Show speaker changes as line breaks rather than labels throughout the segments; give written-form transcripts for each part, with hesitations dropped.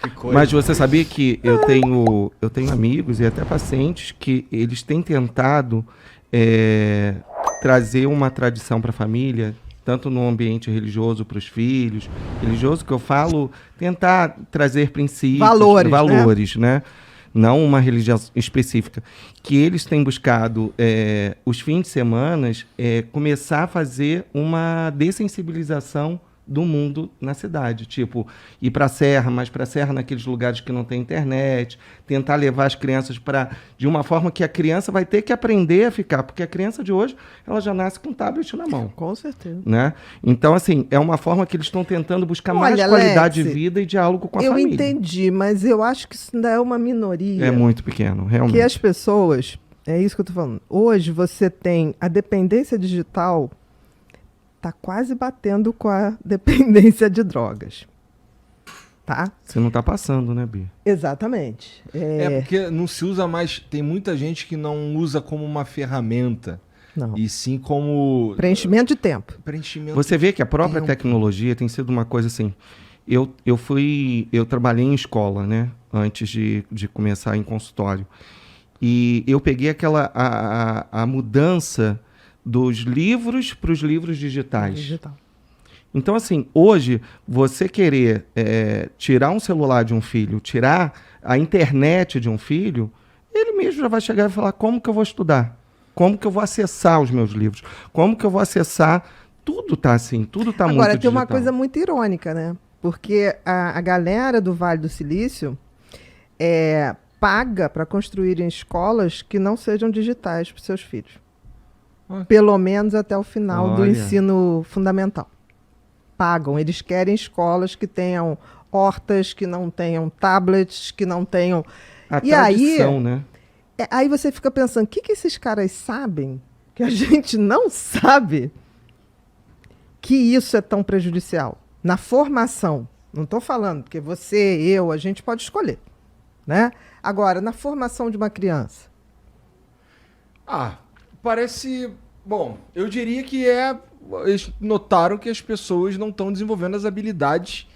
Que coisa.
Mas você sabia que eu tenho amigos e até pacientes que eles têm tentado trazer uma tradição para a família, tanto no ambiente religioso para os filhos, religioso que eu falo, tentar trazer princípios, valores, né? Não uma religião específica, que eles têm buscado os fins de semana começar a fazer uma dessensibilização do mundo na cidade, tipo, ir para a serra, mas para a serra naqueles lugares que não tem internet, tentar levar as crianças de uma forma que a criança vai ter que aprender a ficar, porque a criança de hoje, ela já nasce com tablet na mão.
Com certeza.
Né? Então, assim, é uma forma que eles estão tentando buscar mais qualidade de vida e diálogo com a família.
Eu entendi, mas eu acho que isso ainda é uma minoria.
É muito pequeno, realmente.
Que as pessoas, é isso que eu estou falando, hoje você tem a dependência digital tá quase batendo com a dependência de drogas. Tá?
Você não tá passando, né, Bia?
Exatamente.
Porque não se usa mais... Tem muita gente que não usa como uma ferramenta.
Não.
E sim como...
Preenchimento de tempo.
Você vê que a própria tecnologia tem sido uma coisa assim... Eu trabalhei em escola, né? Antes de começar em consultório. E eu peguei a mudança dos livros para os livros digitais.
Digital.
Então, assim, hoje, você querer tirar um celular de um filho, tirar a internet de um filho, ele mesmo já vai chegar e falar como que eu vou estudar, como que eu vou acessar os meus livros, como que eu vou acessar... Tudo está assim, tudo está muito digital.
Agora, tem uma coisa muito irônica, né? Porque a galera do Vale do Silício paga para construírem escolas que não sejam digitais para os seus filhos. Pelo menos até o final do ensino fundamental. Pagam. Eles querem escolas que tenham hortas, que não tenham tablets, que não tenham...
A tradição, né?
Aí você fica pensando, o que esses caras sabem que a gente não sabe que isso é tão prejudicial? Na formação. Não estou falando, porque você, eu, a gente pode escolher. Né? Agora, na formação de uma criança.
Parece... Bom, eu diria que eles notaram que as pessoas não estão desenvolvendo as habilidades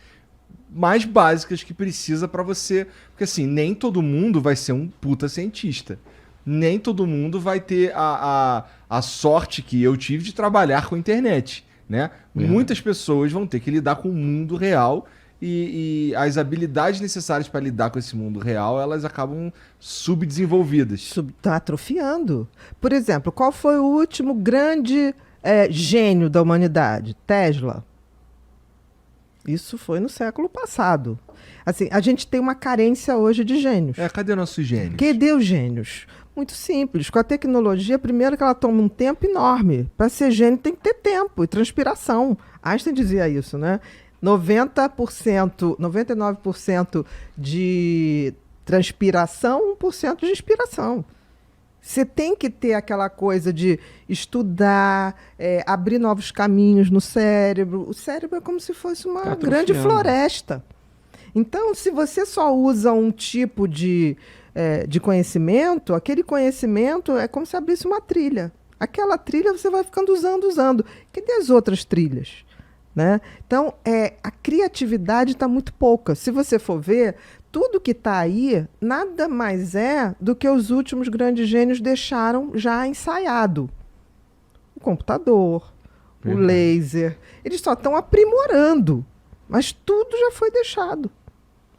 mais básicas que precisa para você... Porque, assim, nem todo mundo vai ser um puta cientista. Nem todo mundo vai ter a sorte que eu tive de trabalhar com a internet, né? Muitas pessoas vão ter que lidar com o mundo real e as habilidades necessárias para lidar com esse mundo real, elas acabam subdesenvolvidas.
Está atrofiando. Por exemplo, qual foi o último grande gênio da humanidade? Tesla. Isso foi no século passado. Assim, a gente tem uma carência hoje de gênios.
Cadê nossos gênios?
Cadê os gênios? Muito simples. Com a tecnologia, primeiro que ela toma um tempo enorme. Para ser gênio tem que ter tempo e transpiração. Einstein dizia isso, né? 99% de transpiração, 1% de inspiração. Você tem que ter aquela coisa de estudar, abrir novos caminhos no cérebro. O cérebro é como se fosse uma grande floresta. Então, se você só usa um tipo de conhecimento, aquele conhecimento é como se abrisse uma trilha. Aquela trilha você vai ficando usando. Cadê as outras trilhas? Né? Então, a criatividade está muito pouca. Se você for ver, tudo que está aí nada mais é do que os últimos grandes gênios deixaram já ensaiado. O computador, o laser. Eles só estão aprimorando, mas tudo já foi deixado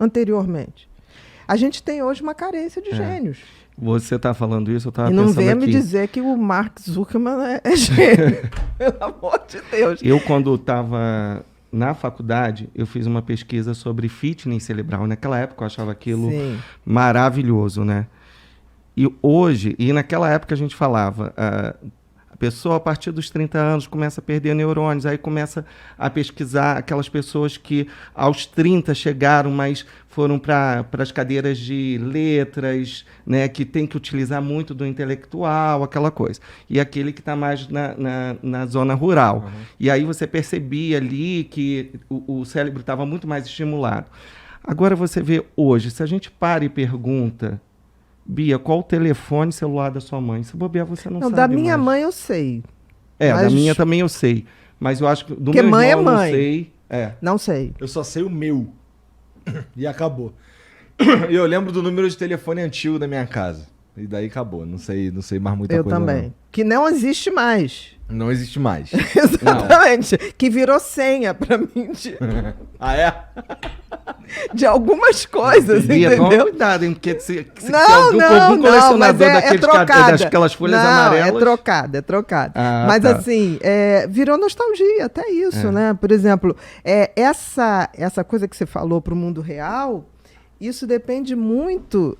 anteriormente. A gente tem hoje uma carência de gênios.
Você está falando isso, eu estava pensando aqui.
E não venha me dizer que o Mark Zuckerman é gênio. Pelo amor de Deus.
Eu, quando estava na faculdade, eu fiz uma pesquisa sobre fitness cerebral. Naquela época eu achava aquilo maravilhoso, né? E naquela época a gente falava... A pessoa, a partir dos 30 anos, começa a perder neurônios, aí começa a pesquisar aquelas pessoas que aos 30 chegaram, mas foram para as cadeiras de letras, né, que tem que utilizar muito do intelectual, aquela coisa. E aquele que está mais na zona rural. E aí você percebia ali que o cérebro estava muito mais estimulado. Agora você vê hoje, se a gente para e pergunta... Bia, qual o telefone celular da sua mãe? Se bobear, você não sabe.
Da minha mãe eu sei.
Da minha também eu sei. Mas eu acho que do
meu
irmão
mãe
eu não sei.
Não sei.
Eu só sei o meu. E acabou. E eu lembro do número de telefone antigo da minha casa. E daí acabou. Não sei mais muita
Eu
coisa.
também.
Não.
Que não existe mais.
Não existe mais.
Exatamente. Não. Que virou senha pra mim
Ah, é?
De algumas coisas,
entendeu?
Toma
cuidado, hein? Porque se
algum
colecionador daquelas folhas amarelas...
É trocada. Mas tá. Assim, virou nostalgia, até isso, né? Por exemplo, essa coisa que você falou pro mundo real, isso depende muito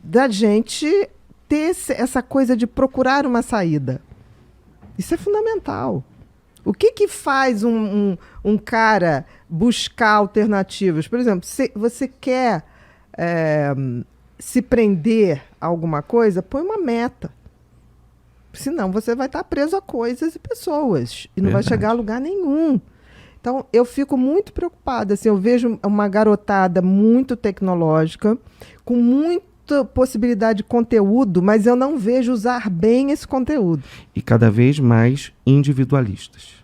da gente ter essa coisa de procurar uma saída. Isso é fundamental. O que faz um cara buscar alternativas? Por exemplo, se você quer se prender a alguma coisa, põe uma meta. Senão você vai estar preso a coisas e pessoas. E não vai chegar a lugar nenhum. Então, eu fico muito preocupada. Assim, eu vejo uma garotada muito tecnológica, com muita possibilidade de conteúdo, mas eu não vejo usar bem esse conteúdo.
E cada vez mais individualistas.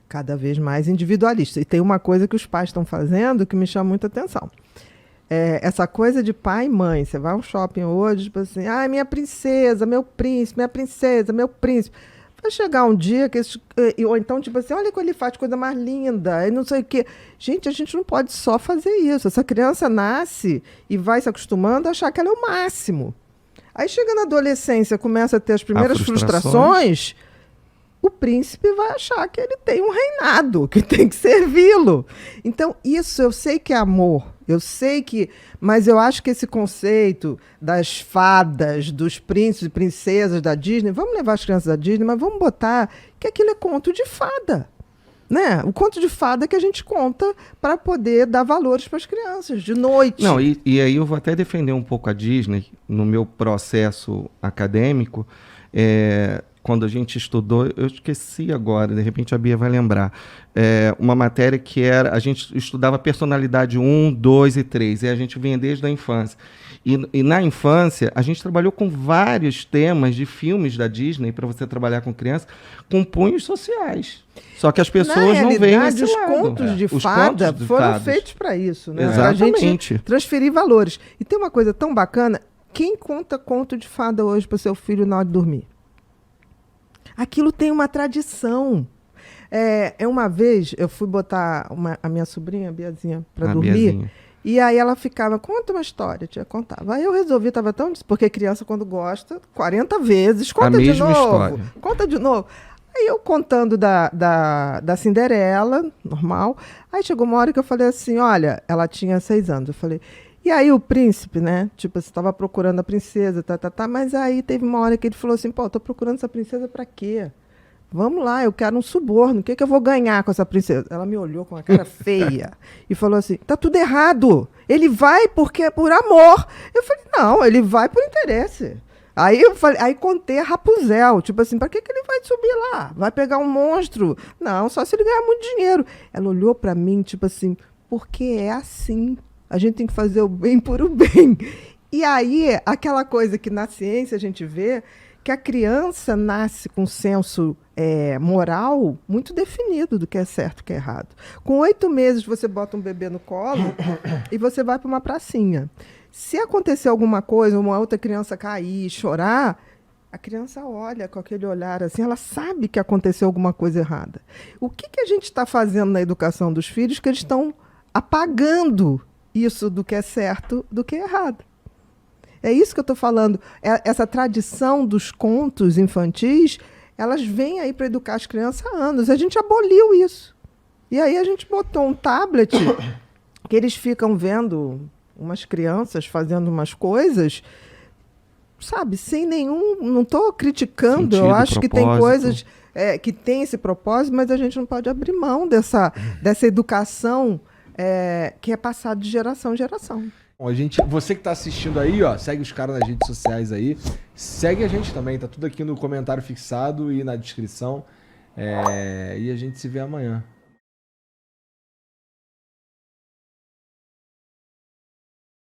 Cada vez mais individualistas. E tem uma coisa que os pais estão fazendo que me chama muita atenção. Essa coisa de pai e mãe. Você vai ao shopping hoje, tipo assim, minha princesa, meu príncipe, minha princesa, meu príncipe. Vai chegar um dia que ou então, tipo assim, olha como ele faz coisa mais linda, e não sei o quê. Gente, a gente não pode só fazer isso. Essa criança nasce e vai se acostumando a achar que ela é o máximo. Aí chega na adolescência, começa a ter as primeiras frustrações, o príncipe vai achar que ele tem um reinado, que tem que servi-lo. Então, isso eu sei que é amor. Eu sei que... Mas eu acho que esse conceito das fadas, dos príncipes e princesas da Disney, vamos levar as crianças da Disney, mas vamos botar que aquilo é conto de fada. Né? O conto de fada que a gente conta para poder dar valores para as crianças, de noite.
Não, e aí eu vou até defender um pouco a Disney no meu processo acadêmico. Quando a gente estudou, eu esqueci agora, de repente a Bia vai lembrar, uma matéria que a gente estudava personalidade 1, 2 e 3, e a gente vinha desde a infância. E na infância, a gente trabalhou com vários temas de filmes da Disney, para você trabalhar com criança, com cunhos sociais. Só que as pessoas não veem esse
os
lado.
Contos de fada foram feitos para isso, né?
Exatamente.
Pra gente transferir valores. E tem uma coisa tão bacana, quem conta conto de fada hoje para seu filho na hora de dormir? Aquilo tem uma tradição. Uma vez, eu fui botar a minha sobrinha, a Biazinha, para dormir. Biazinha. E aí ela ficava, conta uma história, tia, contava. Aí eu resolvi, estava tão... Porque criança, quando gosta, 40 vezes, conta de novo. História. Conta de novo. Aí eu contando da Cinderela, normal. Aí chegou uma hora que eu falei assim, olha, ela tinha 6 anos. Eu falei... E aí o príncipe, né? Tipo, você estava procurando a princesa, mas aí teve uma hora que ele falou assim, tô procurando essa princesa para quê? Vamos lá, eu quero um suborno, o que eu vou ganhar com essa princesa? Ela me olhou com uma cara feia e falou assim, tá tudo errado, ele vai porque é por amor. Eu falei, não, ele vai por interesse. Aí contei a Rapunzel, tipo assim, para que ele vai subir lá? Vai pegar um monstro? Não, só se ele ganhar muito dinheiro. Ela olhou para mim, tipo assim, porque é assim. A gente tem que fazer o bem por o bem. E aí, aquela coisa que na ciência a gente vê, que a criança nasce com um senso moral muito definido do que é certo e que é errado. Com 8 meses, você bota um bebê no colo e você vai para uma pracinha. Se acontecer alguma coisa, uma outra criança cair, chorar, a criança olha com aquele olhar assim, ela sabe que aconteceu alguma coisa errada. O que a gente está fazendo na educação dos filhos que eles estão apagando isso do que é certo, do que é errado. É isso que eu estou falando. Essa tradição dos contos infantis, elas vêm aí para educar as crianças há anos. A gente aboliu isso. E aí a gente botou um tablet que eles ficam vendo umas crianças fazendo umas coisas, sabe, sem nenhum... Não estou criticando, eu acho que tem coisas que tem esse propósito, mas a gente não pode abrir mão dessa educação que é passado de geração em geração.
Bom, você que está assistindo aí, segue os caras nas redes sociais aí. Segue a gente também, tá tudo aqui no comentário fixado e na descrição. E a gente se vê amanhã.